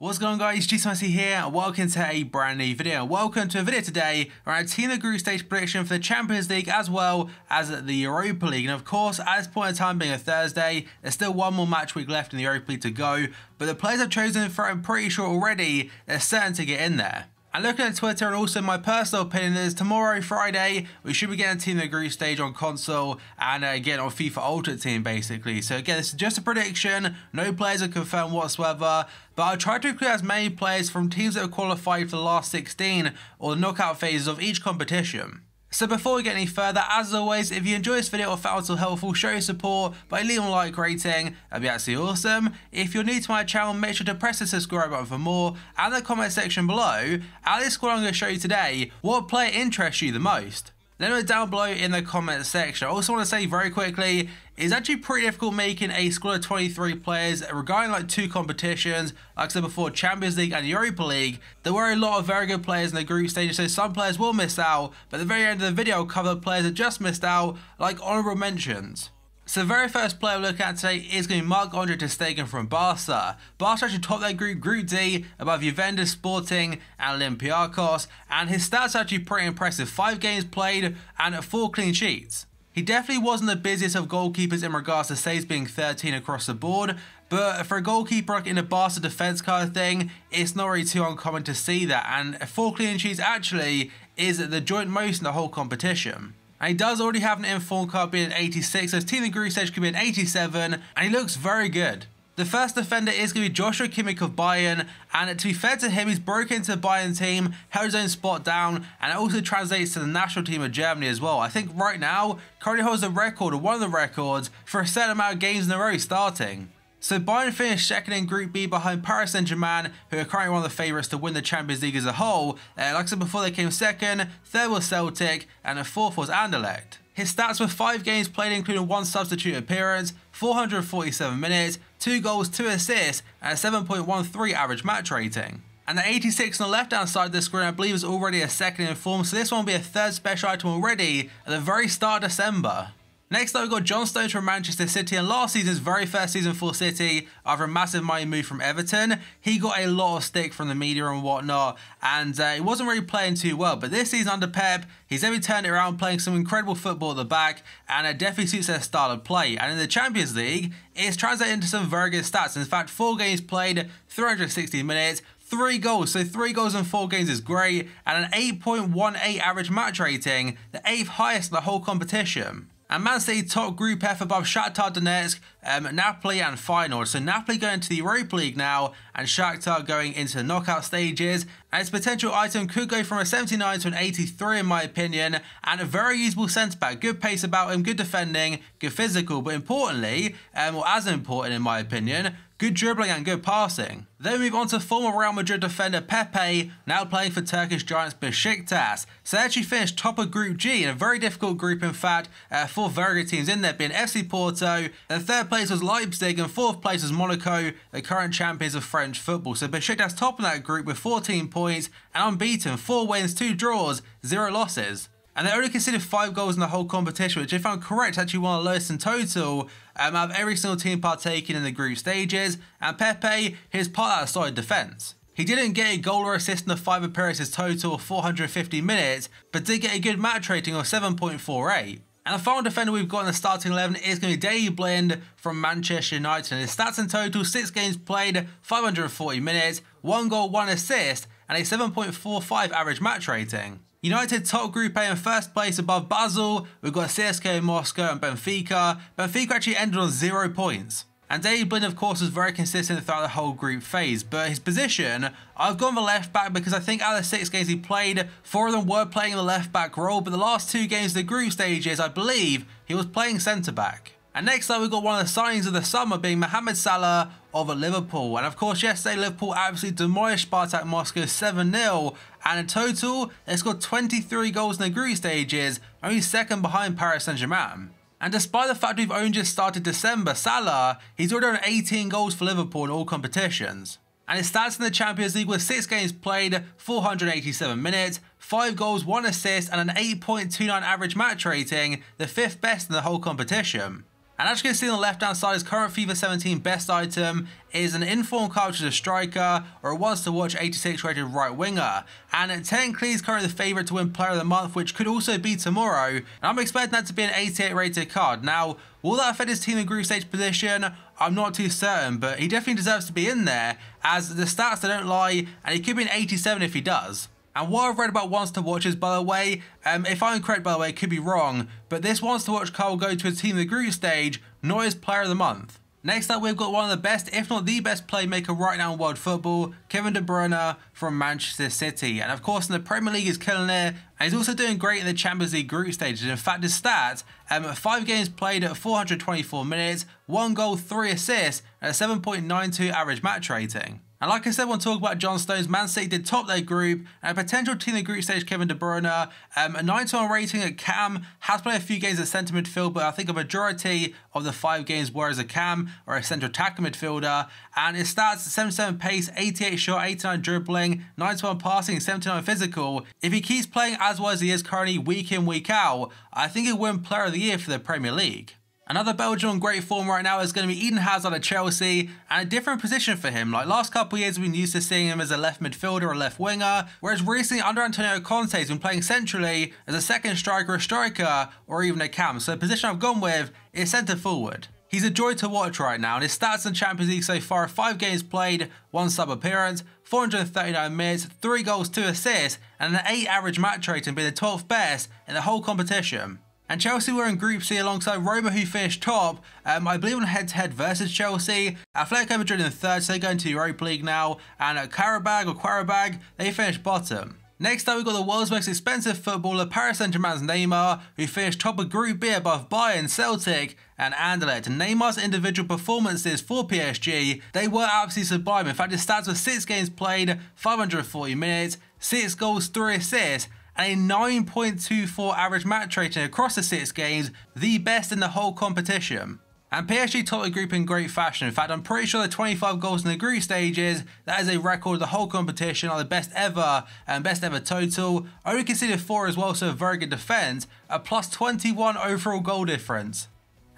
What's going on, guys? GSMC here and welcome to a brand new video. Welcome to a video today around team of the group stage prediction for the Champions League as well as the Europa League. And of course, at this point in time being a Thursday, there's still one more match week left in the Europa League to go, but the players I've chosen for I'm pretty sure already they're certain to get in there. And looking at Twitter, and also my personal opinion is tomorrow, Friday, we should be getting team of the group stage on console and again on FIFA Ultimate Team basically. So again, this is just a prediction, no players are confirmed whatsoever, but I'll try to include as many players from teams that have qualified for the last 16 or the knockout phases of each competition. So before we get any further, as always, if you enjoyed this video or found it helpful, show your support by leaving a like rating, that'd be absolutely awesome. If you're new to my channel, make sure to press the subscribe button for more, and the comment section below, at this squad I'm going to show you today, what player interests you the most? Let me know down below in the comment section. I also want to say very quickly, it's actually pretty difficult making a squad of 23 players regarding like two competitions, like I said before, Champions League and Europa League. There were a lot of very good players in the group stage, so some players will miss out, but at the very end of the video I'll cover the players that just missed out, like honourable mentions. So the very first player we're looking at today is going to be Marc-Andre ter Stegen from Barca. Barca actually topped their group, Group D, above Juventus, Sporting and Olympiacos, and his stats are actually pretty impressive. 5 games played and 4 clean sheets. He definitely wasn't the busiest of goalkeepers in regards to saves, being 13 across the board, but for a goalkeeper like in a Barca defence kind of thing, it's not really too uncommon to see that, and 4 clean sheets actually is the joint most in the whole competition. And he does already have an informed card being an 86, so his team in the group stage could be an 87, and he looks very good. The first defender is going to be Joshua Kimmich of Bayern, and to be fair to him, he's broken into the Bayern team, held his own spot down, and it also translates to the national team of Germany as well. I think right now, currently holds the record, or one of the records, for a certain amount of games in a row starting. So Bayern finished second in Group B behind Paris Saint-Germain, who are currently one of the favourites to win the Champions League as a whole. Like I said before, they came second, third was Celtic, and the fourth was Anderlecht. His stats were 5 games played, including 1 substitute appearance, 447 minutes, 2 goals, 2 assists, and a 7.13 average match rating. And the 86 on the left hand side of the screen I believe is already a second in form, so this one will be a third special item already at the very start of December. Next up, we've got John Stones from Manchester City, and last season's very first season for City, after a massive money move from Everton, he got a lot of stick from the media and whatnot, and he wasn't really playing too well. But this season under Pep, he's definitely turned it around, playing some incredible football at the back, and it definitely suits their style of play. And in the Champions League, it's translated into some very good stats. In fact, 4 games played, 360 minutes, 3 goals, so 3 goals in 4 games is great, and an 8.18 average match rating, the 8th highest in the whole competition. And Man City top Group F above Shakhtar Donetsk, Napoli and Feyenoord. So Napoli going to the Europa League now, and Shakhtar going into the knockout stages. And its potential item could go from a 79 to an 83 in my opinion, and a very usable centre back. Good pace about him, good defending, good physical, but importantly, or as important in my opinion, good dribbling and good passing. Then we move on to former Real Madrid defender Pepe, now playing for Turkish giants Besiktas. So they actually finished top of Group G, in a very difficult group in fact, 4 very good teams in there being FC Porto, then 3rd place was Leipzig, and 4th place was Monaco, the current champions of French football. So Besiktas top in that group with 14 points and unbeaten, 4 wins, 2 draws, 0 losses. And they only considered 5 goals in the whole competition, which if I'm correct, actually one of the lowest in total out of every single team partaking in the group stages. And Pepe, he's part of that solid defence. He didn't get a goal or assist in the 5 appearances total of 450 minutes, but did get a good match rating of 7.48. And the final defender we've got in the starting 11 is going to be Daley Blind from Manchester United. And his stats in total, 6 games played, 540 minutes, 1 goal, 1 assist, and a 7.45 average match rating. United top Group A in first place above Basel. We've got CSKA Moscow and Benfica. Benfica actually ended on 0 points. And Daley Blind, of course, was very consistent throughout the whole group phase. But his position, I've gone the left back because I think out of the 6 games he played, 4 of them were playing in the left back role. But the last 2 games of the group stages, I believe he was playing centre back. And next up, we've got one of the signings of the summer being Mohamed Salah of Liverpool. And of course, yesterday, Liverpool absolutely demolished Spartak Moscow 7-0. And in total, they scored 23 goals in the group stages, only 2nd behind Paris Saint-Germain. And despite the fact we've only just started December, Salah, he's already on 18 goals for Liverpool in all competitions. And his stats in the Champions League were 6 games played, 487 minutes, 5 goals, 1 assist, and an 8.29 average match rating, the 5th best in the whole competition. And as you can see on the left hand side, his current FIFA 17 best item is an informed card which is a striker or a wants to watch 86 rated right winger. And technically he's currently the favourite to win player of the month, which could also be tomorrow. And I'm expecting that to be an 88 rated card. Now, will that affect his team in group stage position? I'm not too certain, but he definitely deserves to be in there, as the stats they don't lie, and he could be an 87 if he does. And what I've read about wants to watches, by the way, if I'm correct by the way, it could be wrong, but this wants to watch card will go to his team in the group stage, not his player of the month. Next up, we've got one of the best, if not the best playmaker right now in world football, Kevin De Bruyne from Manchester City. And of course in the Premier League he's killing it, and he's also doing great in the Champions League group stages. In fact, his stats, 5 games played at 424 minutes, 1 goal, 3 assists, and a 7.92 average match rating. And like I said when talking about John Stones, Man City did top their group, and a potential team in the group stage, Kevin De Bruyne, a 9-1 rating at cam, has played a few games at centre midfield, but I think a majority of the 5 games were as a cam or a central attacker midfielder. And his stats, 77 pace, 88 shot, 89 dribbling, 91 passing, 79 physical. If he keeps playing as well as he is currently week in, week out, I think he'll win player of the year for the Premier League. Another Belgian on great form right now is going to be Eden Hazard at Chelsea, and a different position for him. Like last couple of years we've been used to seeing him as a left midfielder or left winger, whereas recently under Antonio Conte he's been playing centrally as a second striker, a striker, or even a cam. So the position I've gone with is centre forward. He's a joy to watch right now, and his stats in Champions League so far are 5 games played, 1 sub appearance, 439 minutes, 3 goals, 2 assists, and an 8 average match rating, being the 12th best in the whole competition. And Chelsea were in Group C alongside Roma, who finished top, I believe on head-to-head versus Chelsea. Atletico Madrid in 3rd, so they go into Europa League now. And Qarabag, they finished bottom. Next up, we've got the world's most expensive footballer, Paris Saint-Germain's Neymar, who finished top of Group B above Bayern, Celtic, and Anderlecht. And Neymar's individual performances for PSG, they were absolutely sublime. In fact, his stats were 6 games played, 540 minutes, 6 goals, 3 assists, and a 9.24 average match rating across the 6 games, the best in the whole competition. And PSG topped the group in great fashion. In fact, I'm pretty sure the 25 goals in the group stages, that is a record of the whole competition, are the best ever, and best ever total. Only conceded 4 as well, so a very good defence, a plus 21 overall goal difference.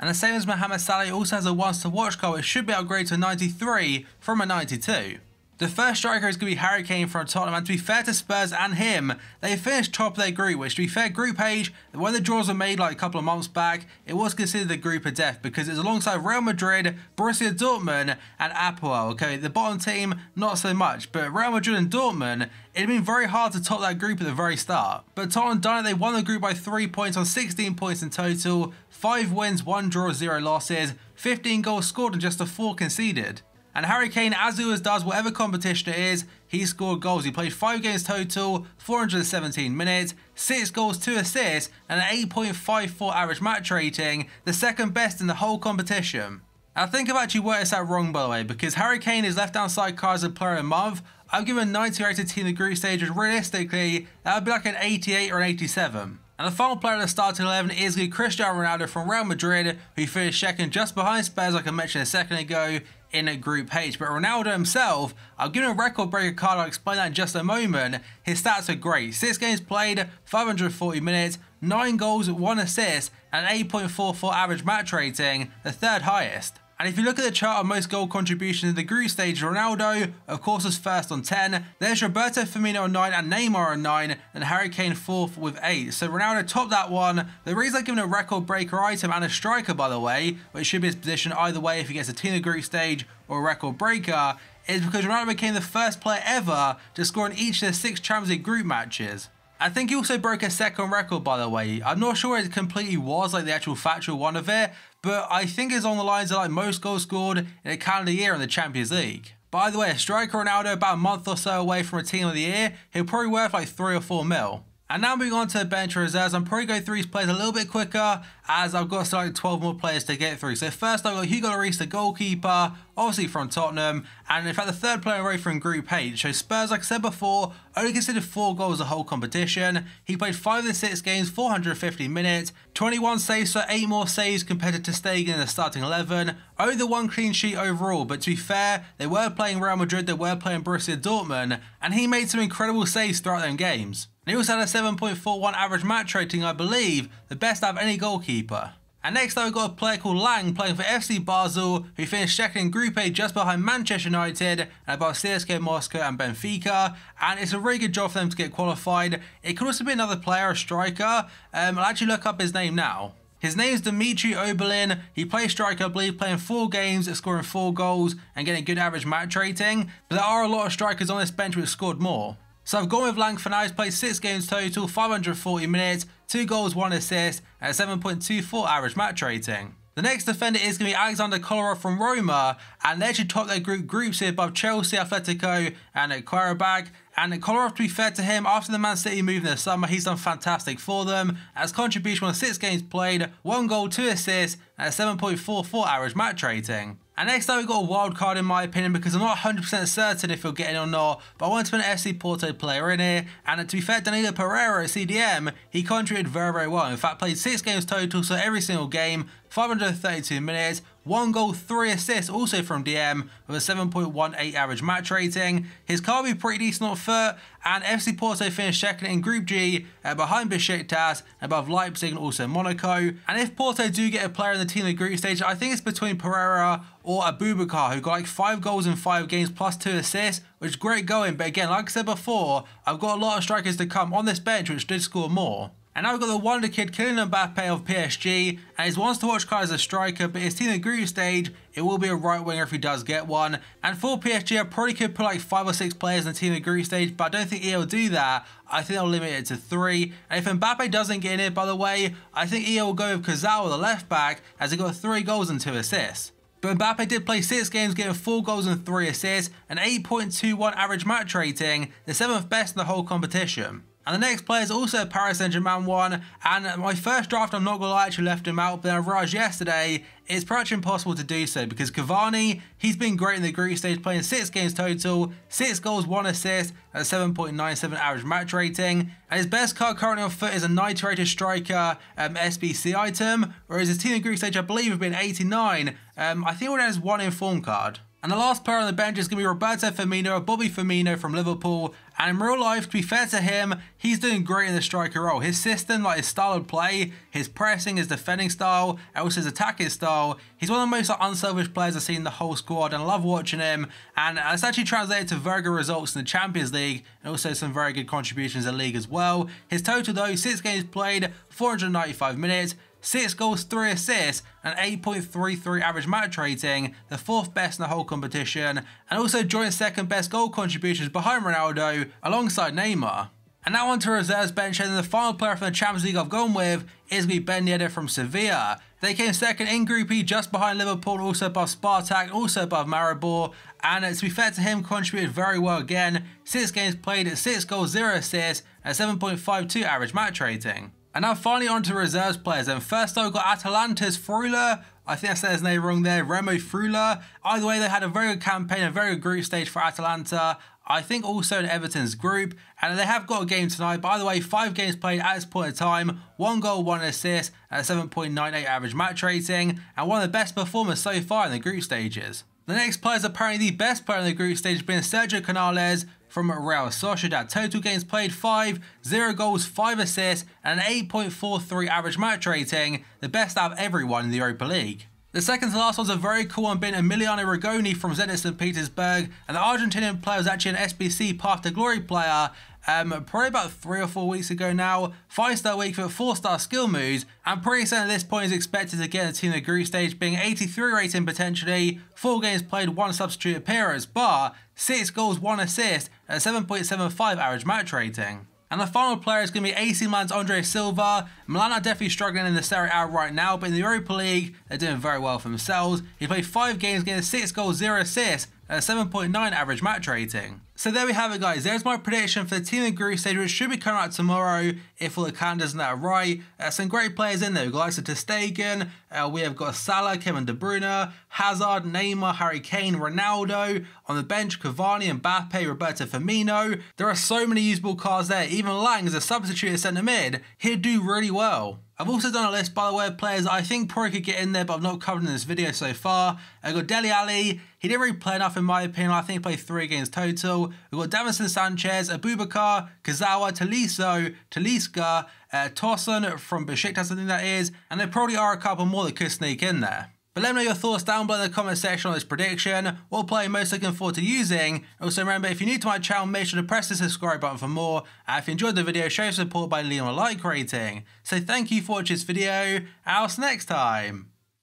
And the same as Mohamed Salah, also has a once to watch card, which should be upgraded to a 93 from a 92. The first striker is going to be Harry Kane from Tottenham, and to be fair to Spurs and him, they finished top of their group, which to be fair, Group H, when the draws were made like a couple of months back, it was considered the group of death because it's alongside Real Madrid, Borussia Dortmund and Apoel. Okay, the bottom team, not so much, but Real Madrid and Dortmund, it'd been very hard to top that group at the very start. But Tottenham done it, they won the group by 3 points on 16 points in total, 5 wins, 1 draw, 0 losses, 15 goals scored and just 4 conceded. And Harry Kane, as he always does, whatever competition it is, he scored goals. He played 5 games total, 417 minutes, 6 goals, 2 assists, and an 8.54 average match rating, the second best in the whole competition. I think I've actually worked this out wrong, by the way, because Harry Kane is left-hand side card as a player of the month. I've given 90 rated team in the group stage, and realistically, that would be like an 88 or an 87. And the final player of the starting 11 is Cristiano Ronaldo from Real Madrid, who finished second just behind Spurs, like I mentioned a second ago, in Group H. But Ronaldo himself, I'll give him a record breaker card, I'll explain that in just a moment. His stats are great. 6 games played, 540 minutes, 9 goals, 1 assist, and an 8.44 average match rating, the 3rd highest. And if you look at the chart of most goal contributions in the group stage, Ronaldo, of course, was first on 10. There's Roberto Firmino on 9 and Neymar on 9, and Harry Kane 4th with 8. So Ronaldo topped that one. The reason I've given a record breaker item and a striker, by the way, which should be his position either way if he gets a team in the group stage or a record breaker, is because Ronaldo became the first player ever to score in each of the 6 Champions League group matches. I think he also broke a second record, by the way. I'm not sure it completely was, like the actual factual one of it, but I think it's on the lines of like most goals scored in a calendar year in the Champions League. By the way, a striker Ronaldo about a month or so away from a team of the year, he'll probably worth like 3 or 4 mil. And now moving on to the bench reserves, I'm probably going through these players a little bit quicker as I've got like 12 more players to get through. So first I've got Hugo Lloris, the goalkeeper, obviously from Tottenham, and in fact the 3rd player away from Group H. So Spurs, like I said before, only considered 4 goals the whole competition. He played 5 of the 6 games, 450 minutes, 21 saves, so 8 more saves compared to ter Stegen in the starting 11. Only the 1 clean sheet overall, but to be fair, they were playing Real Madrid, they were playing Borussia Dortmund, and he made some incredible saves throughout them games. And he also had a 7.41 average match rating, I believe, the best out of any goalkeeper. And next up, we've got a player called Lang playing for FC Basel, who finished second in Group A just behind Manchester United and above CSKA Moscow and Benfica. And it's a really good job for them to get qualified. It could also be another player, a striker. I'll actually look up his name now. His name is Dimitri Oberlin. He plays striker, I believe, playing 4 games, scoring 4 goals and getting a good average match rating. But there are a lot of strikers on this bench which scored more. So I've gone with Lang for now. He's played 6 games total, 540 minutes, 2 goals, 1 assist, and a 7.24 average match rating. The next defender is going to be Alexander Kolarov from Roma, and they actually topped their groups here above Chelsea, Atletico, and Qarabag. And Kolarov, to be fair to him, after the Man City move in the summer, he's done fantastic for them. As contribution on 6 games played, 1 goal, 2 assists, and a 7.44 average match rating. And next up, we've got a wild card in my opinion, because I'm not 100% certain if he'll get in or not, but I want to put an FC Porto player in here. And to be fair, Danilo Pereira at CDM, he contributed very well. In fact, played 6 games total, so every single game, 532 minutes, 1 goal, 3 assists, also from DM, with a 7.18 average match rating. His card will be pretty decent on foot, and FC Porto finished second in Group G, behind Besiktas, above Leipzig and also Monaco. And if Porto do get a player in the team in the group stage, I think it's between Pereira or Abubakar, who got like 5 goals in 5 games plus 2 assists, which is great going. But again, like I said before, I've got a lot of strikers to come on this bench which did score more. And now we've got the wonder kid Kylian Mbappe of PSG, and he's wants to watch card as a striker, but his team in the group stage, it will be a right winger if he does get one. And for PSG, I probably could put like 5 or 6 players in the team in the group stage, but I don't think EA will do that. I think they'll limit it to 3. And if Mbappe doesn't get in it, by the way, I think EA will go with Kazawa, the left back, as he got 3 goals and 2 assists. But Mbappe did play 6 games, getting 4 goals and 3 assists, an 8.21 average match rating, the 7th best in the whole competition. And the next player is also a Paris Saint-Germain one, and my first draft, I'm not going to lie, I actually left him out, but then I realised yesterday it's pretty much impossible to do so, because Cavani, he's been great in the group stage, playing 6 games total, 6 goals, 1 assist, and a 7.97 average match rating. And his best card currently on foot is a 90 rated striker SBC item, whereas his team in the group stage, I believe, have been 89. I think he only has 1 informed card. And the last player on the bench is going to be Roberto Firmino, or Bobby Firmino from Liverpool. And in real life, to be fair to him, he's doing great in the striker role. His system, like his style of play, his pressing, his defending style, and also his attacking style. He's one of the most unselfish players I've seen in the whole squad, and I love watching him. And it's actually translated to very good results in the Champions League, and also some very good contributions in the league as well. His total though, 6 games played, 495 minutes, 6 goals, 3 assists, and 8.33 average match rating, the 4th best in the whole competition, and also joint 2nd best goal contributions behind Ronaldo, alongside Neymar. And now on to reserves bench, and then the final player from the Champions League I've gone with is going to be Ben Yedder from Sevilla. They came 2nd in Group E, just behind Liverpool, also above Spartak, also above Maribor. And to be fair to him, contributed very well again. 6 games played, 6 goals, 0 assists, and a 7.52 average match rating. And now finally on to reserves players, and first I've got Atalanta's Frula. I think I said his name wrong there, Remo Frula. Either way, they had a very good campaign, a very good group stage for Atalanta. I think also in Everton's group, and they have got a game tonight. By the way, 5 games played at this point in time, 1 goal, 1 assist, and a 7.98 average match rating, and one of the best performers so far in the group stages. The next player is apparently the best player in the group stage, being Sergio Canales from Real Sociedad. Total games played 5, 0 goals, 5 assists, and an 8.43 average match rating, the best out of everyone in the Europa League. The second to last one's a very cool one, being Emiliano Rigoni from Zenit St. Petersburg, and the Argentinian player was actually an SBC Path to Glory player, probably about 3 or 4 weeks ago now. 5-star week for 4-star skill moves, and pretty certain at this point is expected to get a team in the group stage, being 83 rating potentially, 4 games played, 1 substitute appearance, but 6 goals, 1 assist, and a 7.75 average match rating. And the final player is going to be AC Milan's Andre Silva. Milan are definitely struggling in the Serie A right now, but in the Europa League, they're doing very well for themselves. He played 5 games, getting 6 goals, 0 assists, and a 7.9 average match rating. So there we have it, guys. There's my prediction for the team in the group stage, which should be coming out tomorrow if all the calendars and that are right. Some great players in there. We've got likes of Ter Stegen, we have got Salah, Kevin De Bruyne, Hazard, Neymar, Harry Kane, Ronaldo. On the bench, Cavani, Mbappe, Roberto Firmino. There are so many usable cards there. Even Lang as a substitute at centre mid, he'd do really well. I've also done a list, by the way, of players that I think probably could get in there, but I've not covered in this video so far. I've got Dele Alli. He didn't really play enough in my opinion. I think he played 3 games total. We've got Davinson Sanchez, Abubakar, Kazawa, Tolisso, Talisca, Tosun from Besiktas, I think that is. And there probably are a couple more that could sneak in there. But let me know your thoughts down below in the comment section on this prediction. What player you're most looking forward to using. Also remember, if you're new to my channel, make sure to press the subscribe button for more. And if you enjoyed the video, show support by leaving a like rating. So thank you for watching this video, and I'll see you next time.